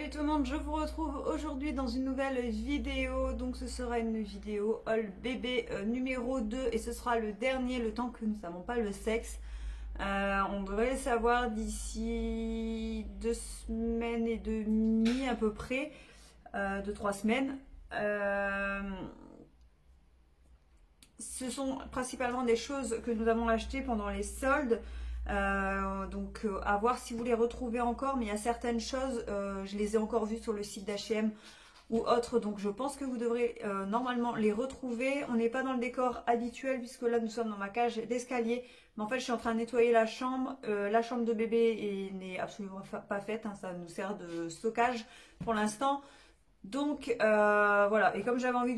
Salut tout le monde, je vous retrouve aujourd'hui dans une nouvelle vidéo. Donc ce sera une vidéo haul bébé numéro 2 et ce sera le dernier, le temps que nous ne savons pas le sexe. On devrait le savoir d'ici 2 semaines et demie à peu près, 2-3 semaines. Ce sont principalement des choses que nous avons achetées pendant les soldes. Donc à voir si vous les retrouvez encore, mais il y a certaines choses, je les ai encore vues sur le site d'H&M ou autre, donc je pense que vous devrez normalement les retrouver. On n'est pas dans le décor habituel puisque là nous sommes dans ma cage d'escalier, mais en fait je suis en train de nettoyer la chambre de bébé n'est absolument pas faite, hein, ça nous sert de stockage pour l'instant. Donc voilà, et comme j'avais envie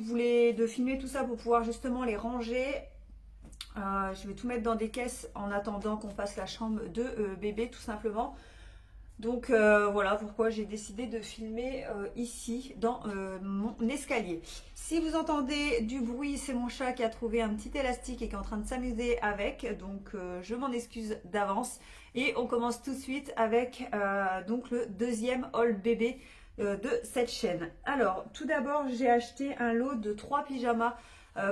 de filmer tout ça pour pouvoir justement les ranger, je vais tout mettre dans des caisses en attendant qu'on fasse la chambre de bébé tout simplement. Donc voilà pourquoi j'ai décidé de filmer ici dans mon escalier. Si vous entendez du bruit, c'est mon chat qui a trouvé un petit élastique et qui est en train de s'amuser avec. Donc je m'en excuse d'avance. Et on commence tout de suite avec donc le deuxième haul bébé de cette chaîne. Alors tout d'abord j'ai acheté un lot de 3 pyjamas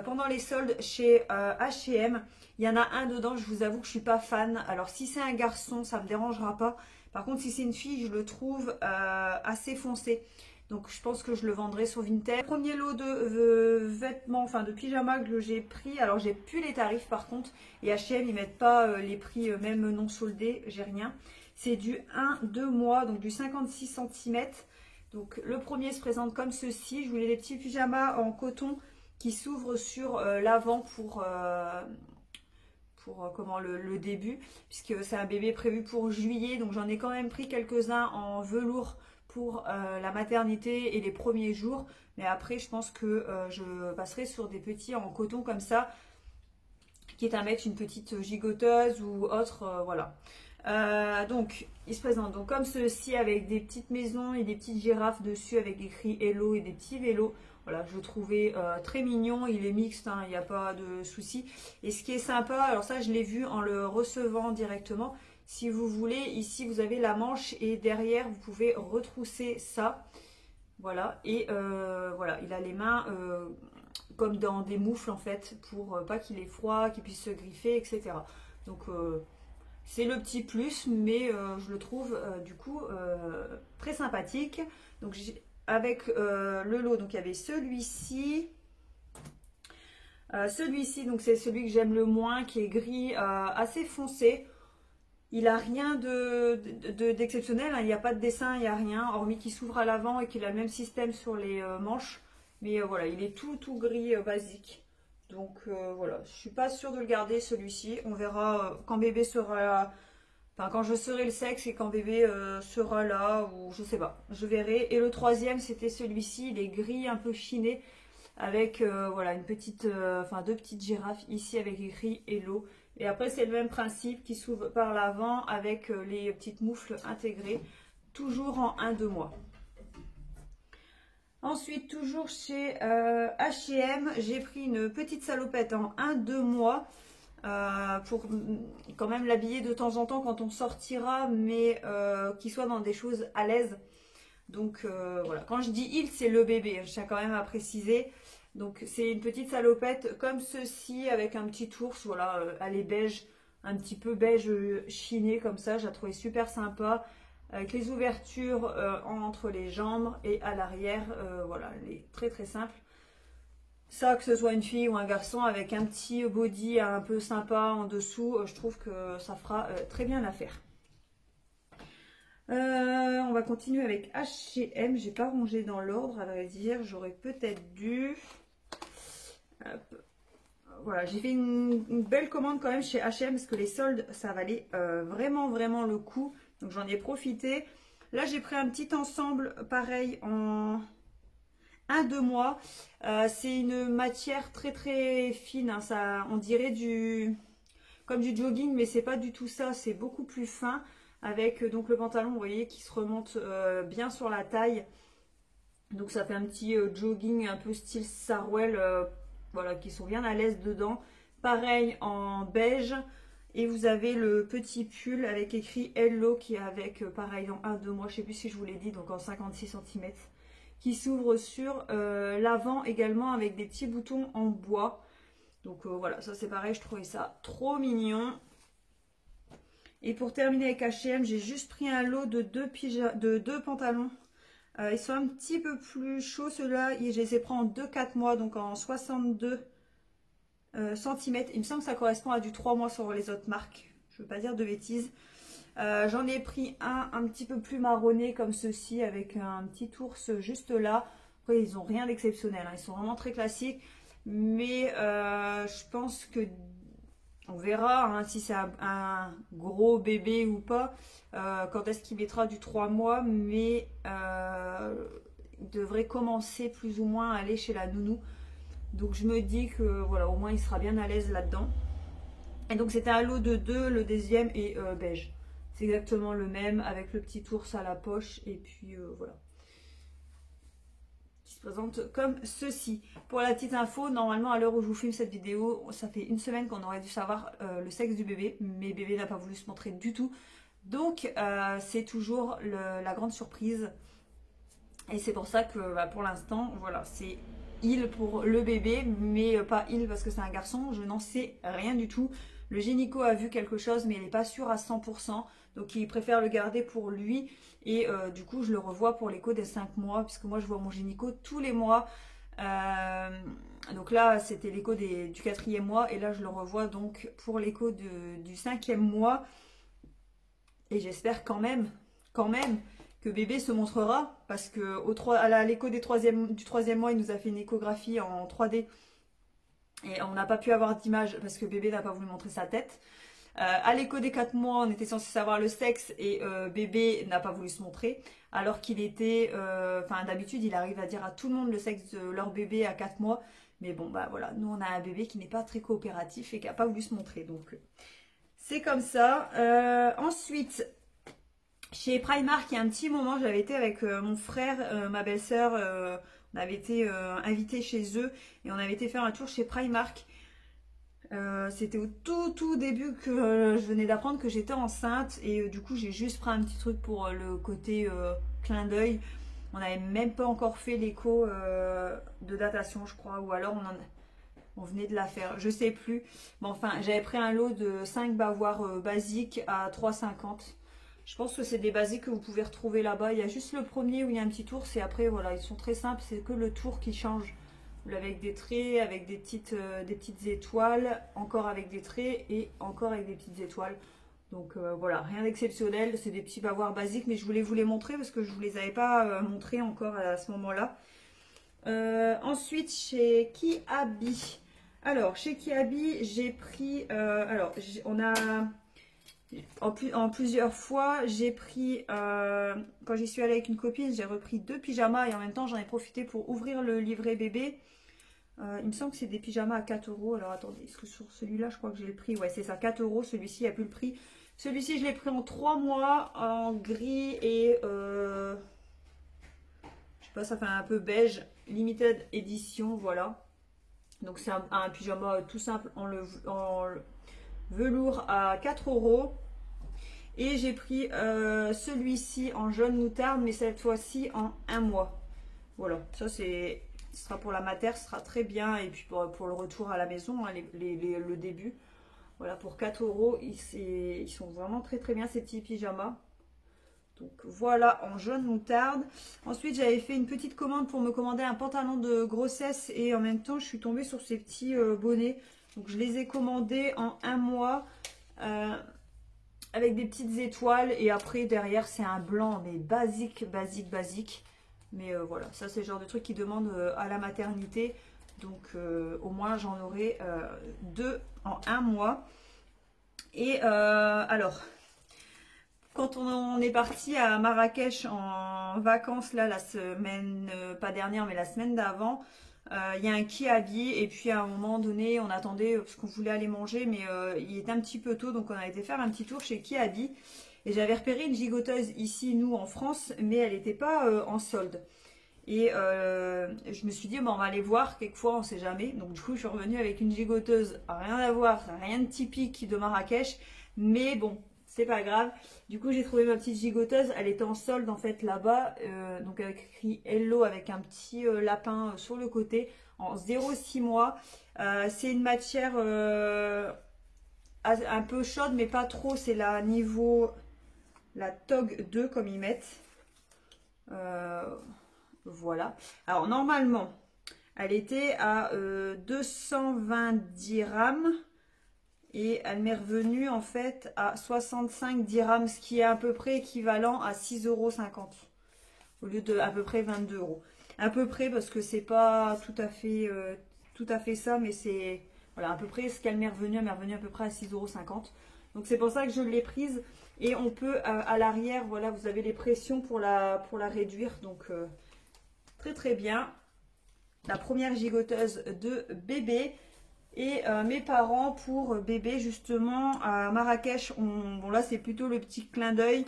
pendant les soldes chez H&M. Il y en a un dedans, je vous avoue que je suis pas fan. Alors si c'est un garçon, ça me dérangera pas. Par contre, si c'est une fille, je le trouve assez foncé. Donc je pense que je le vendrai sur Vinted. Premier lot de vêtements, enfin de pyjamas que j'ai pris. Alors j'ai plus les tarifs par contre. Et H&M, ils mettent pas les prix même non soldés. J'ai rien. C'est du 1-2 mois, donc du 56 cm. Donc le premier se présente comme ceci. Je voulais des petits pyjamas en coton qui s'ouvre sur l'avant pour le début, puisque c'est un bébé prévu pour juillet, donc j'en ai quand même pris quelques-uns en velours pour la maternité et les premiers jours, mais après je pense que je passerai sur des petits en coton comme ça, quitte à mettre une petite gigoteuse ou autre, voilà. Donc il se présente donc comme ceci avec des petites maisons et des petites girafes dessus avec écrit Hello et des petits vélos. Voilà, je le trouvais très mignon, il est mixte, hein, il n'y a pas de souci. Et ce qui est sympa, alors ça je l'ai vu en le recevant directement, si vous voulez, ici vous avez la manche et derrière vous pouvez retrousser ça. Voilà, et voilà, il a les mains comme dans des moufles en fait, pour pas qu'il ait froid, qu'il puisse se griffer, etc. Donc c'est le petit plus, mais je le trouve du coup très sympathique. Donc avec le lot, donc il y avait celui-ci. Celui-ci, donc c'est celui que j'aime le moins, qui est gris, assez foncé. Il a rien d'exceptionnel, hein. Il n'y a pas de dessin, il n'y a rien, hormis qu'il s'ouvre à l'avant et qu'il a le même système sur les manches. Mais voilà, il est tout gris basique. Donc voilà, je suis pas sûre de le garder celui-ci. On verra quand bébé sera là. Enfin, quand je serai le sexe et quand bébé sera là, ou je sais pas, je verrai. Et le troisième, c'était celui-ci, il est gris, un peu chiné, avec voilà une petite, enfin deux petites girafes ici avec écrit Hello. Et après, c'est le même principe qui s'ouvre par l'avant avec les petites moufles intégrées, toujours en 1-2 mois. Ensuite, toujours chez H&M, j'ai pris une petite salopette en 1-2 mois. Pour quand même l'habiller de temps en temps quand on sortira, mais qu'il soit dans des choses à l'aise. Donc voilà, quand je dis il, c'est le bébé, je tiens quand même à préciser. Donc c'est une petite salopette comme ceci avec un petit ours, voilà, elle est beige, un petit peu beige chiné comme ça, je la trouvais super sympa, avec les ouvertures entre les jambes et à l'arrière, voilà, elle est très simple. Ça, que ce soit une fille ou un garçon, avec un petit body un peu sympa en dessous, je trouve que ça fera très bien l'affaire. On va continuer avec H&M. J'ai pas rangé dans l'ordre, à vrai dire. J'aurais peut-être dû. Hop. Voilà, j'ai fait une belle commande quand même chez H&M parce que les soldes, ça valait vraiment le coup. Donc j'en ai profité. Là, j'ai pris un petit ensemble pareil en 1-2 mois. C'est une matière très fine, hein. Ça, on dirait comme du jogging, mais c'est pas du tout ça, c'est beaucoup plus fin, avec donc le pantalon, vous voyez, qui se remonte bien sur la taille. Donc ça fait un petit jogging un peu style sarouel, voilà, qui sont bien à l'aise dedans. Pareil en beige Et vous avez le petit pull avec écrit Hello qui est avec, pareil, en 1-2 mois, je sais plus si je vous l'ai dit, donc en 56 cm. Qui s'ouvre sur l'avant également avec des petits boutons en bois. Donc voilà, ça c'est pareil, je trouvais ça trop mignon. Et pour terminer avec H&M, j'ai juste pris un lot de deux pantalons. Ils sont un petit peu plus chauds ceux-là. Je les ai pris en 2-4 mois, donc en 62 cm. Il me semble que ça correspond à du 3 mois sur les autres marques. Je ne veux pas dire de bêtises. J'en ai pris un petit peu plus marronné comme ceci avec un petit ours juste là. Après, ils n'ont rien d'exceptionnel, hein. Ils sont vraiment très classiques. Mais je pense que on verra hein, si c'est un gros bébé ou pas. Quand est-ce qu'il mettra du 3 mois. Mais il devrait commencer plus ou moins à aller chez la nounou. Donc je me dis que voilà, au moins il sera bien à l'aise là-dedans. Et donc c'était un lot de 2, le deuxième est beige. C'est exactement le même avec le petit ours à la poche et puis voilà. Qui se présente comme ceci. Pour la petite info, normalement à l'heure où je vous filme cette vidéo, ça fait une semaine qu'on aurait dû savoir le sexe du bébé. Mais bébé n'a pas voulu se montrer du tout. Donc c'est toujours la grande surprise. Et c'est pour ça que bah, pour l'instant, voilà, c'est il pour le bébé, mais pas il parce que c'est un garçon. Je n'en sais rien du tout. Le gynéco a vu quelque chose, mais il n'est pas sûr à 100%. Donc il préfère le garder pour lui. Et du coup, je le revois pour l'écho des 5 mois, puisque moi, je vois mon gynéco tous les mois. Donc là, c'était l'écho du 4e mois. Et là, je le revois donc pour l'écho du 5e mois. Et j'espère quand même que bébé se montrera. Parce que à l'écho du 3e mois, il nous a fait une échographie en 3D. Et on n'a pas pu avoir d'image parce que bébé n'a pas voulu montrer sa tête. À l'écho des 4 mois, on était censé savoir le sexe et bébé n'a pas voulu se montrer. Alors qu'il était... Enfin, d'habitude, il arrive à dire à tout le monde le sexe de leur bébé à 4 mois. Mais bon, bah voilà, nous on a un bébé qui n'est pas très coopératif et qui n'a pas voulu se montrer. Donc, c'est comme ça. Ensuite, chez Primark, il y a un petit moment, j'avais été avec mon frère, ma belle-sœur... on avait été invités chez eux et on avait été faire un tour chez Primark. C'était au tout début que je venais d'apprendre que j'étais enceinte et du coup j'ai juste pris un petit truc pour le côté clin d'œil. On n'avait même pas encore fait l'écho de datation je crois, ou alors on venait de la faire, je sais plus. Mais enfin j'avais pris un lot de 5 bavoirs basiques à 3,50. Je pense que c'est des basiques que vous pouvez retrouver là-bas. Il y a juste le premier où il y a un petit ours et après voilà, ils sont très simples, c'est que le tour qui change. Avec des traits, avec des petites étoiles, encore avec des traits et encore avec des petites étoiles. Donc voilà, rien d'exceptionnel, c'est des petits bavoirs basiques, mais je voulais vous les montrer parce que je ne vous les avais pas montrés encore à ce moment-là. Ensuite, chez Kiabi. Alors, chez Kiabi, j'ai pris... on a... En plusieurs fois, j'ai pris... quand j'y suis allée avec une copine, j'ai repris 2 pyjamas et en même temps, j'en ai profité pour ouvrir le livret bébé. Il me semble que c'est des pyjamas à 4 euros. Alors attendez, est-ce que sur celui-là, je crois que j'ai le prix. Ouais, c'est ça, 4 euros. Celui-ci, il n'y a plus le prix. Celui-ci, je l'ai pris en 3 mois, en gris et... je sais pas, ça fait un peu beige. Limited édition, voilà. Donc c'est un pyjama tout simple en velours à 4 euros. Et j'ai pris celui-ci en jaune moutarde, mais cette fois-ci en 1 mois. Voilà, ça c'est... Ce sera pour la mater, ce sera très bien. Et puis pour le retour à la maison, hein, le début. Voilà, pour 4 euros, ils sont vraiment très bien ces petits pyjamas. Donc voilà, en jaune moutarde. Ensuite, j'avais fait une petite commande pour me commander un pantalon de grossesse. Et en même temps, je suis tombée sur ces petits bonnets. Donc je les ai commandés en 1 mois. Avec des petites étoiles. Et après, derrière, c'est un blanc, mais basique. Mais voilà, ça c'est le genre de truc qui demande à la maternité. Donc au moins j'en aurai 2 en 1 mois. Et alors, quand on est parti à Marrakech en vacances, là, la semaine, pas dernière, mais la semaine d'avant, il y a un Kiabi. Et puis à un moment donné, on attendait, parce qu'on voulait aller manger, mais il était un petit peu tôt. Donc on a été faire un petit tour chez Kiabi. Et j'avais repéré une gigoteuse ici, nous, en France, mais elle n'était pas en solde. Et je me suis dit, bon, on va aller voir, quelquefois on sait jamais. Donc du coup je suis revenue avec une gigoteuse, rien à voir, rien de typique de Marrakech. Mais bon, c'est pas grave. Du coup j'ai trouvé ma petite gigoteuse, elle était en solde en fait là-bas. Donc avec écrit Hello avec un petit lapin sur le côté en 0,6 mois. C'est une matière un peu chaude mais pas trop, c'est la niveau, la TOG 2 comme ils mettent. Voilà. Alors normalement, elle était à 220 dirhams et elle m'est revenue en fait à 65 dirhams, ce qui est à peu près équivalent à 6,50 € au lieu de à peu près 22 €. À peu près parce que c'est pas tout à fait ça, mais c'est voilà à peu près ce qu'elle m'est revenue. Elle m'est revenue à peu près à 6,50 €. Donc c'est pour ça que je l'ai prise. Et on peut à l'arrière, voilà, vous avez les pressions pour la réduire. Donc très très bien. La première gigoteuse de bébé. Et mes parents pour bébé justement à Marrakech. Bon là c'est plutôt le petit clin d'œil.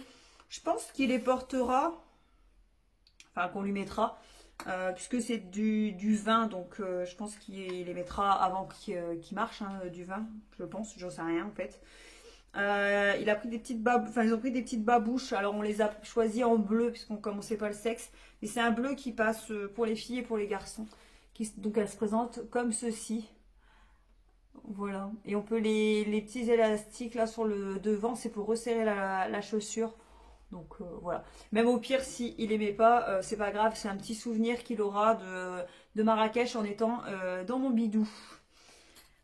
Je pense qu'il les portera. Enfin qu'on lui mettra. Puisque c'est du vin. Donc je pense qu'il les mettra avant qu'il marche du vin. Je pense, j'en sais rien en fait. Il a pris des petites ils ont pris des petites babouches. Alors on les a choisies en bleu puisqu'on commençait pas le sexe. Mais c'est un bleu qui passe pour les filles et pour les garçons. Donc elle se présente comme ceci. Voilà. Et on peut les petits élastiques là sur le devant, c'est pour resserrer la chaussure. Donc voilà. Même au pire, s'il aimait pas, c'est pas grave. C'est un petit souvenir qu'il aura de Marrakech en étant dans mon bidou.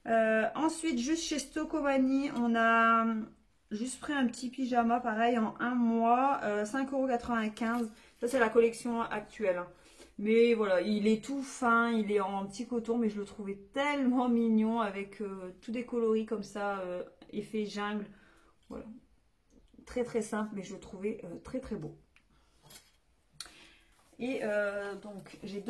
Ensuite, juste chez Stocomanie, on a juste pris un petit pyjama, pareil, en un mois, 5,95 €. Ça, c'est la collection actuelle. Mais voilà, il est tout fin, il est en petit coton, mais je le trouvais tellement mignon avec tout des coloris comme ça, effet jungle. Voilà, très très simple, mais je le trouvais très très beau. Et donc, j'ai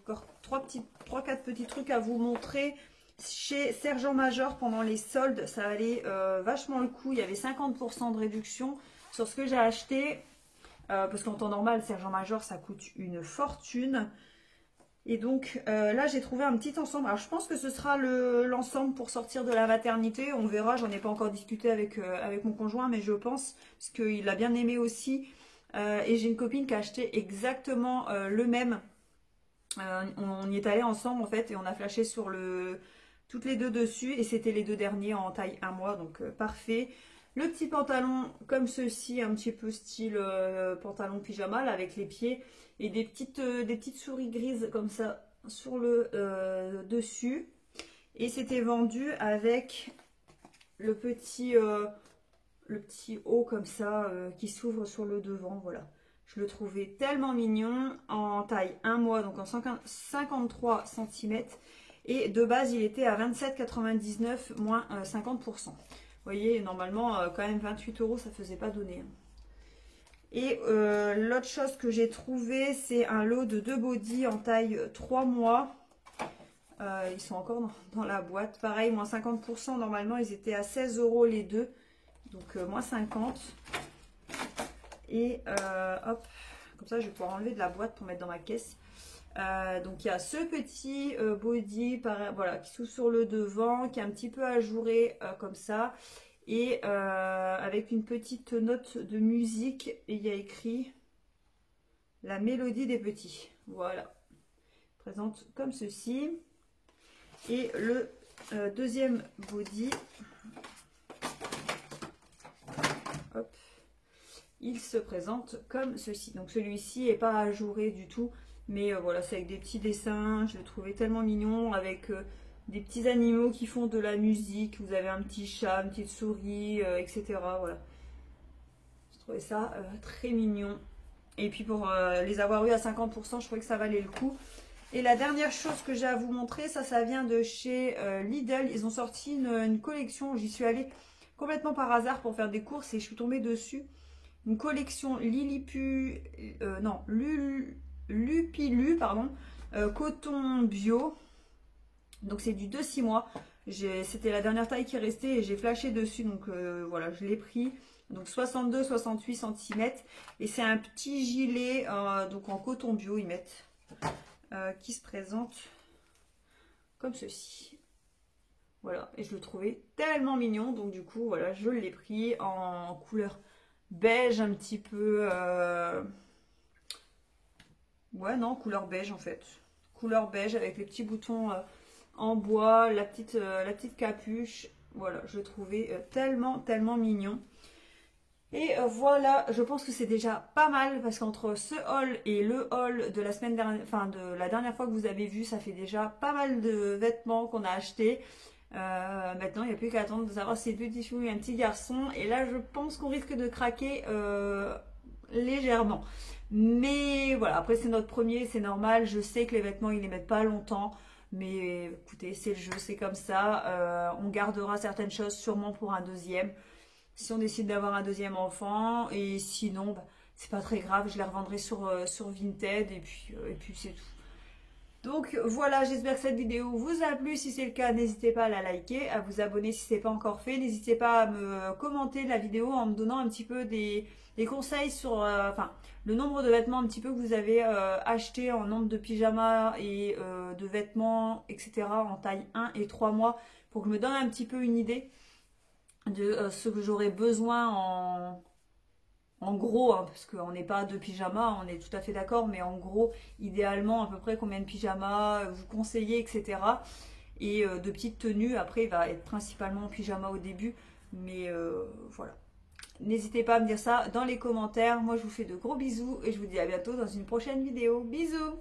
encore 3-4 petits trucs à vous montrer. Chez Sergent Major, pendant les soldes, ça allait vachement le coup. Il y avait 50% de réduction sur ce que j'ai acheté. Parce qu'en temps normal, Sergent Major, ça coûte une fortune. Et donc, là, j'ai trouvé un petit ensemble. Alors, je pense que ce sera l'ensemble pour sortir de la maternité. On verra, j'en ai pas encore discuté avec mon conjoint, mais je pense, parce qu'il l'a bien aimé aussi. Et j'ai une copine qui a acheté exactement le même. On y est allé ensemble, en fait, et on a flashé sur toutes les deux dessus. Et c'était les deux derniers en taille 1 mois, donc parfait. Le petit pantalon comme ceci, un petit peu style pantalon pyjama là, avec les pieds et des petites souris grises comme ça sur le dessus. Et c'était vendu avec le petit haut comme ça qui s'ouvre sur le devant. Voilà. Je le trouvais tellement mignon en taille 1 mois, donc en 53 cm. Et de base, il était à 27,99 moins 50%. Vous voyez, normalement, quand même 28 €, ça faisait pas donner. Et l'autre chose que j'ai trouvé, c'est un lot de 2 bodys en taille 3 mois. Ils sont encore dans la boîte. Pareil, moins 50%. Normalement, ils étaient à 16 € les deux. Donc, moins 50. Et hop, comme ça, je vais pouvoir enlever de la boîte pour mettre dans ma caisse. Donc, il y a ce petit body voilà, qui s'ouvre sur le devant, qui est un petit peu ajouré comme ça. Et avec une petite note de musique. Et il y a écrit la mélodie des petits. Voilà. Présente comme ceci. Et le deuxième body. Hop. Il se présente comme ceci. Donc celui-ci n'est pas ajouré du tout. Mais voilà, c'est avec des petits dessins. Je le trouvais tellement mignon. Avec des petits animaux qui font de la musique. Vous avez un petit chat, une petite souris, etc. Voilà. Je trouvais ça très mignon. Et puis pour les avoir eu à 50%, je trouvais que ça valait le coup. Et la dernière chose que j'ai à vous montrer, ça vient de chez Lidl. Ils ont sorti une collection. J'y suis allée complètement par hasard pour faire des courses et je suis tombée dessus. Une collection Lupilu, pardon, coton bio. Donc c'est du 2-6 mois. C'était la dernière taille qui restait et j'ai flashé dessus, donc voilà, je l'ai pris. Donc 62-68 cm et c'est un petit gilet donc en coton bio ils mettent qui se présente comme ceci. Voilà, et je le trouvais tellement mignon, donc du coup voilà, je l'ai pris en couleur beige un petit peu ouais non, couleur beige en fait, couleur beige avec les petits boutons en bois, la petite capuche. Voilà, je le trouvais tellement mignon. Et voilà, je pense que c'est déjà pas mal parce qu'entre ce haul et le haul de la semaine dernière, enfin de la dernière fois que vous avez vu, ça fait déjà pas mal de vêtements qu'on a achetés. Maintenant, il n'y a plus qu'à attendre de savoir si c'est petit fou et un petit garçon. Et là, je pense qu'on risque de craquer légèrement. Mais voilà, après c'est notre premier, c'est normal. Je sais que les vêtements, ils les mettent pas longtemps. Mais écoutez, c'est le jeu, c'est comme ça. On gardera certaines choses sûrement pour un deuxième. Si on décide d'avoir un deuxième enfant. Et sinon, bah, c'est pas très grave. Je les revendrai sur Vinted. Et puis c'est tout. Donc voilà, j'espère que cette vidéo vous a plu. Si c'est le cas, n'hésitez pas à la liker, à vous abonner si ce n'est pas encore fait. N'hésitez pas à me commenter la vidéo en me donnant un petit peu des conseils sur enfin, le nombre de vêtements un petit peu que vous avez acheté en nombre de pyjamas et de vêtements, etc. en taille 1 et 3 mois pour que je me donne un petit peu une idée de ce que j'aurais besoin en gros, hein, parce qu'on n'est pas de pyjama, on est tout à fait d'accord, mais en gros, idéalement, à peu près combien de pyjamas vous conseillez, etc. Et de petites tenues, après, il va être principalement en pyjama au début, mais voilà. N'hésitez pas à me dire ça dans les commentaires. Moi, je vous fais de gros bisous et je vous dis à bientôt dans une prochaine vidéo. Bisous!